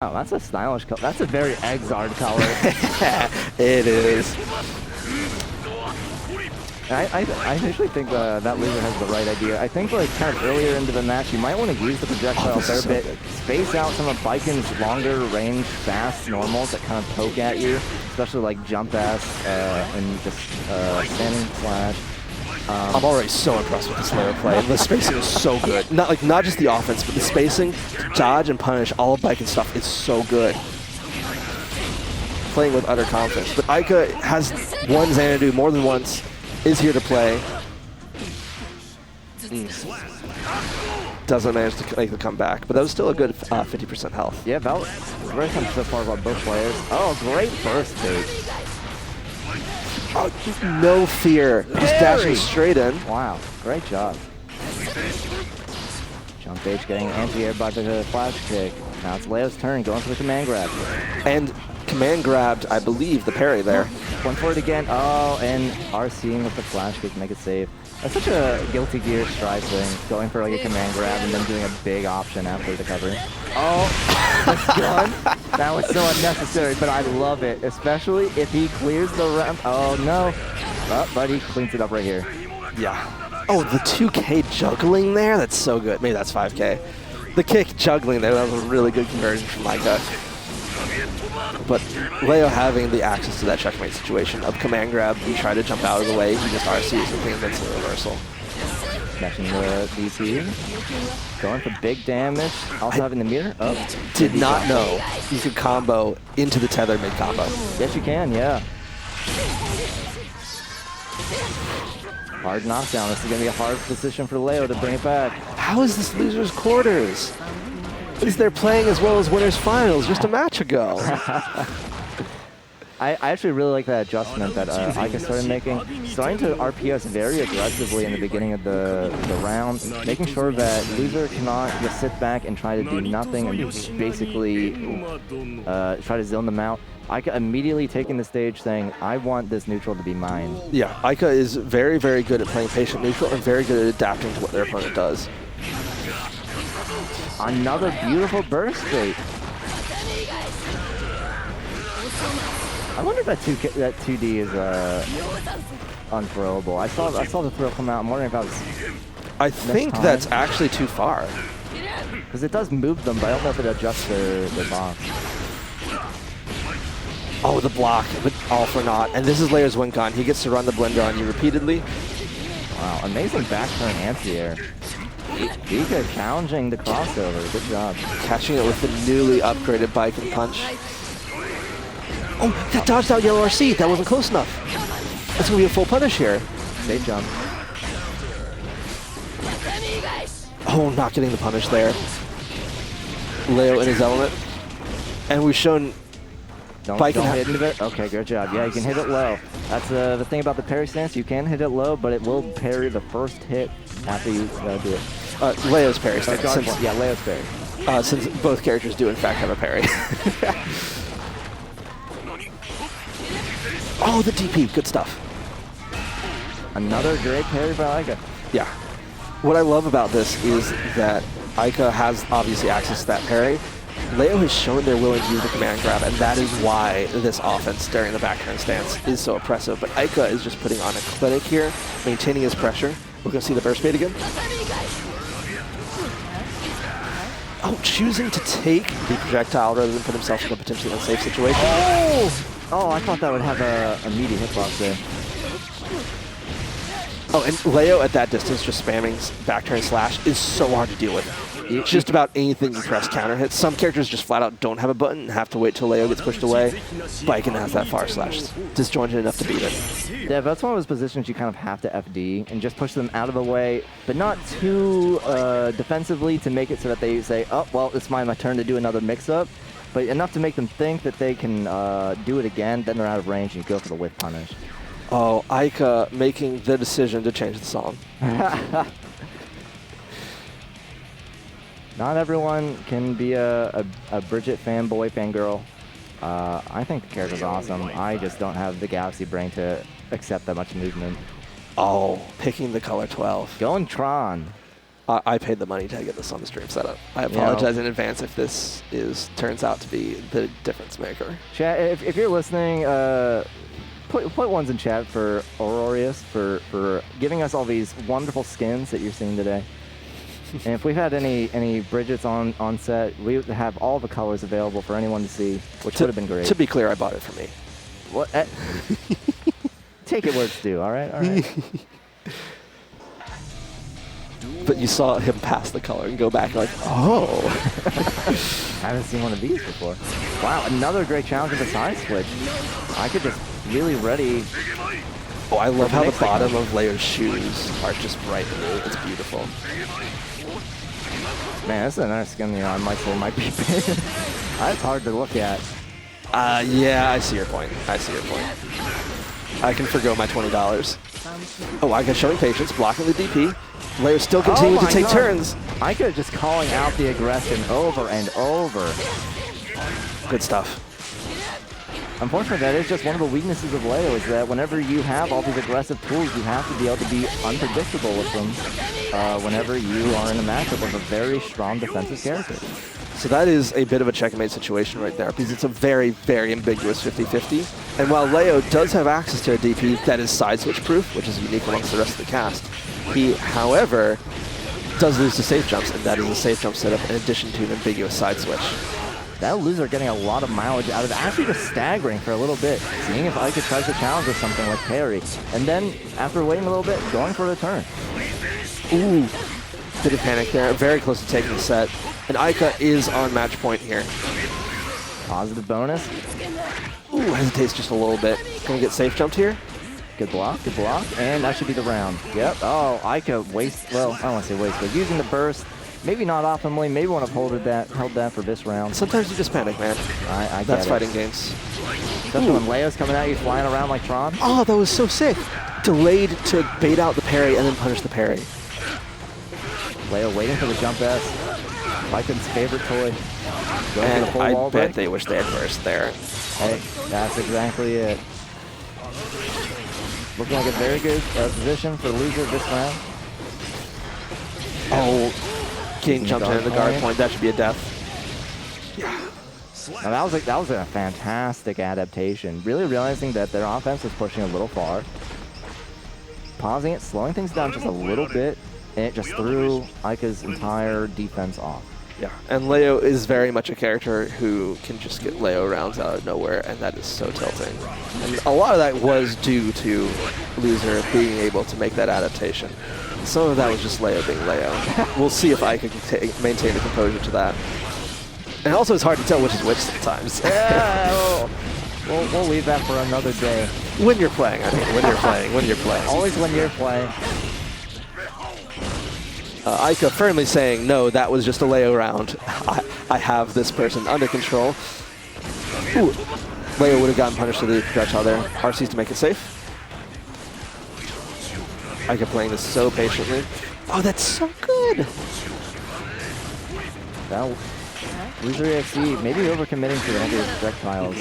Oh, that's a stylish color. That's a very Exard color. It is. I actually think that loser has the right idea. I think like kind of earlier into the match, you might want to use the projectile a fair bit, space out some of Baiken's longer range, fast normals that kind of poke at you, especially like jump ass and just standing flash. I'm already so impressed with this layer play. The spacing is so good. Not just the offense, but the spacing, dodge and punish, all of Baiken stuff is so good. Playing with utter confidence. But Aika has won Xanadu more than once, is here to play. Doesn't manage to make the comeback, but that was still a good 50% health. Yeah, that was very much so far about both players. Oh, great burst bait. Oh, no fear. Just dashing straight in. Wow, great job. Jump H getting anti-air by the flash kick. Now it's Leo's turn, going for the command grab. And command grabbed, I believe, the parry there. One for it again. Oh, and RCing with the flash kick to make it safe. That's such a Guilty Gear Strive thing, going for like a command grab and then doing a big option after the cover. Oh, that's done. That was so unnecessary, but I love it, especially if he clears the ramp. Oh, no. Oh, but he cleans it up right here. Yeah. Oh, the 2K juggling there? That's so good. Maybe that's 5K. The kick juggling there, that was a really good conversion from Aika. But Leo having the access to that checkmate situation of command grab, you try to jump out of the way, he just RCs something and then reversal. Catching the DP. Going for big damage. Also having the meter. Oh, did not know you could combo into the tether mid-combo. Yes, you can, yeah. Hard knockdown. This is going to be a hard position for Leo to bring it back. How is this loser's quarters? Is they're playing as well as winners finals just a match ago? I actually really like that adjustment that Aika started making. Starting to RPS very aggressively in the beginning of the round, making sure that loser cannot just sit back and try to do nothing and basically try to zone them out. Aika immediately taking the stage saying, I want this neutral to be mine. Yeah, Aika is very, very good at playing patient neutral and very good at adapting to what their opponent does. Another beautiful burst bait. I wonder if that 2D is unthrowable. I saw the throw come out. I'm wondering if that was. I think that's actually too far. Because it does move them, but I don't know if it adjusts their box. Oh, the block, but all for naught. And this is Leo's win con. He gets to run the blender on you repeatedly. Wow, amazing back turn anti-air. Vika challenging the crossover. Good job. Catching it with the newly upgraded Baiken punch. Oh, that dodged out yellow RC. That wasn't close enough. That's going to be a full punish here. Safe jump. Oh, not getting the punish there. Leo in his element. And we've shown Don't hit into it. Okay, good job. Yeah, you can hit it low. That's the thing about the parry stance. You can hit it low, but it will parry the first hit after you do it. Leo's parry stance. Yeah, Leo's parry. Since both characters do, in fact, have a parry. Oh, the DP. Good stuff. Another great parry by Aika. Yeah. What I love about this is that Aika has obviously access to that parry. Leo has shown they're willing to use the command grab, and that is why this offense during the back turn stance is so oppressive. But Aika is just putting on a clinic here, maintaining his pressure. We're going to see the burst bait again. Oh, choosing to take the projectile rather than put himself in a potentially unsafe situation. Oh, I thought that would have a immediate hitbox there. Oh, and Leo at that distance just spamming back turn slash is so hard to deal with. Just about anything you press counter hits. Some characters just flat out don't have a button and have to wait till Leo gets pushed away. Baiken has that far slash disjointed enough to beat it. Yeah, that's one of those positions you kind of have to FD and just push them out of the way, but not too defensively to make it so that they say, oh, well, it's my turn to do another mix-up, but enough to make them think that they can do it again, then they're out of range and you go for the whiff punish. Oh, Aika making the decision to change the song. Not everyone can be a Bridget fanboy, fangirl. I think the character's awesome. I just don't have the galaxy brain to accept that much movement. Oh, picking the color 12. Going Tron. I paid the money to get this on the stream setup. I apologize in advance if this turns out to be the difference maker. Chat, if you're listening, put ones in chat for Aurorius for giving us all these wonderful skins that you're seeing today. And if we've had any Bridgets on set, we would have all the colors available for anyone to see, which would have been great. To be clear, I bought it for me. What? Take it where it's due. All right. All right. But you saw him pass the color and go back like, oh. I haven't seen one of these before. Wow, another great challenge with the side switch. I could just really ready. Oh, I love how the bottom of Leo's shoes are just bright blue. It's beautiful. Man, this is another skin, you know, I might say might be big. That's hard to look at. Yeah, I see your point. I see your point. I can forgo my $20. Oh, Ica showing patience, blocking the DP. Leo still continuing to take turns. Ica just calling out the aggression over and over. Good stuff. Unfortunately, that is just one of the weaknesses of Leo, is that whenever you have all these aggressive tools, you have to be able to be unpredictable with them whenever you are in a matchup with a very strong defensive character. So that is a bit of a checkmate situation right there, because it's a very, very ambiguous 50-50. And while Leo does have access to a DP that is side switch proof, which is unique amongst the rest of the cast, he, however, does lose to safe jumps, and that is a safe jump setup in addition to an ambiguous side switch. ThatLoser getting a lot of mileage out of it, actually just staggering for a little bit, seeing if Ica tries to challenge with something like parry, and then after waiting a little bit, going for the turn. Ooh, bit of panic there, very close to taking the set, and Ica is on match point here. Positive bonus. Ooh, hesitates just a little bit. Gonna get safe jumped here. Good block, and that should be the round. Yep. Oh, Ica well, I don't want to say waste, but using the burst, maybe not optimally, maybe want to held that for this round. Sometimes you just panic, man. I get That's it. Fighting games. Especially when Leo's coming at you flying around like Tron. Oh, that was so sick. Delayed to bait out the parry and then punish the parry. Leo waiting for the jump S. Baiken's favorite toy. Going And for the full I wall bet break. they wish they had burst there. Hey, that's exactly it. Looking like a very good position for Loser this round. Oh, getting jumped into the guard point. That should be a death. Now that was a fantastic adaptation. Really realizing that their offense was pushing a little far. Pausing it, slowing things down just a little bit, and it just threw Ica's entire defense off. Yeah, and Leo is very much a character who can just get Leo rounds out of nowhere, and that is so tilting. And a lot of that was due to Loser being able to make that adaptation. Some of that was just Leo being Leo. We'll see if Ica can maintain the composure to that. And also it's hard to tell which is which sometimes. Yeah, we'll leave that for another day. When you're playing, I mean, when you're playing. Always when you're playing. Ica firmly saying, no, that was just a Leo round. I have this person under control. Ooh, Leo would have gotten punished to the projectile there. RC's to make it safe. Ica playing this so patiently. Oh, that's so good. That Loser.ExE maybe overcommitting to the heavier projectiles.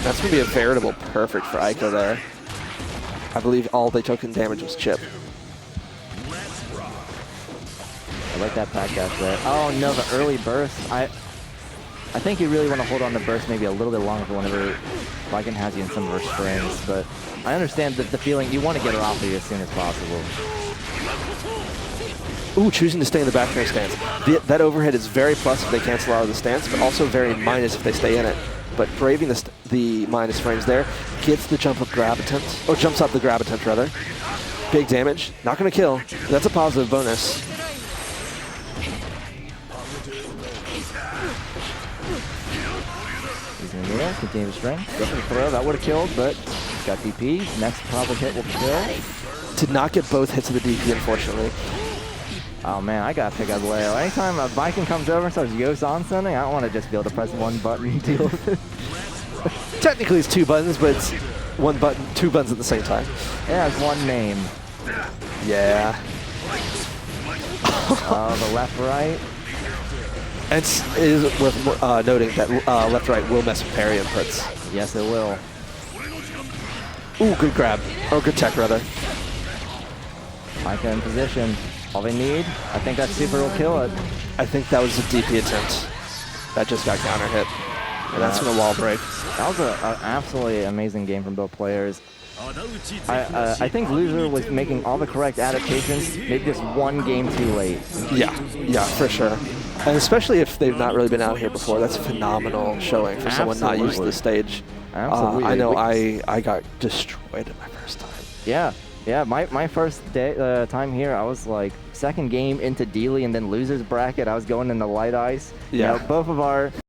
That's going to be a veritable perfect for Ica there. I believe all they took in damage was chip. I like that pack dash there. Oh no, the early burst. I think you really want to hold on to burst maybe a little bit longer for whenever Baiken has you in some of her strings, but I understand the feeling. You want to get her off of you as soon as possible. Ooh, choosing to stay in the back air stance. That overhead is very plus if they cancel out of the stance, but also very minus if they stay in it. But braving the minus frames there, gets the jump up grab attempt, or jumps up the grab attempt rather. Big damage, not going to kill. That's a positive bonus. He's going to do that, continue to string. Go for the throw, that would have killed, but got DP. Next probably hit will kill. Did not get both hits of the DP, unfortunately. Oh man, I gotta pick up Leo. Anytime a Baiken comes over and starts Yo's on something, I don't want to just be able to press one button and deal with it. Technically it's two buttons, but it's one button, two buttons at the same time. Yeah, it's one name. Yeah. The left, right. And it is worth noting that left-right will mess with parry inputs. Yes, it will. Ooh, good grab. Or good tech, rather. Baiken in position. All they need, I think that super will kill it. I think that was a DP attempt that just got counter hit. And that's going to wall break. That was an absolutely amazing game from both players. I think Loser was making all the correct adaptations, maybe just one game too late. Yeah, for sure. And especially if they've not really been out here before, that's a phenomenal showing for someone not used to the stage. Absolutely. I know I got destroyed at my first time. Yeah, my first time here, I was like second game into Dealy and then Loser's bracket. I was going in the light ice. Yeah. You know, both of our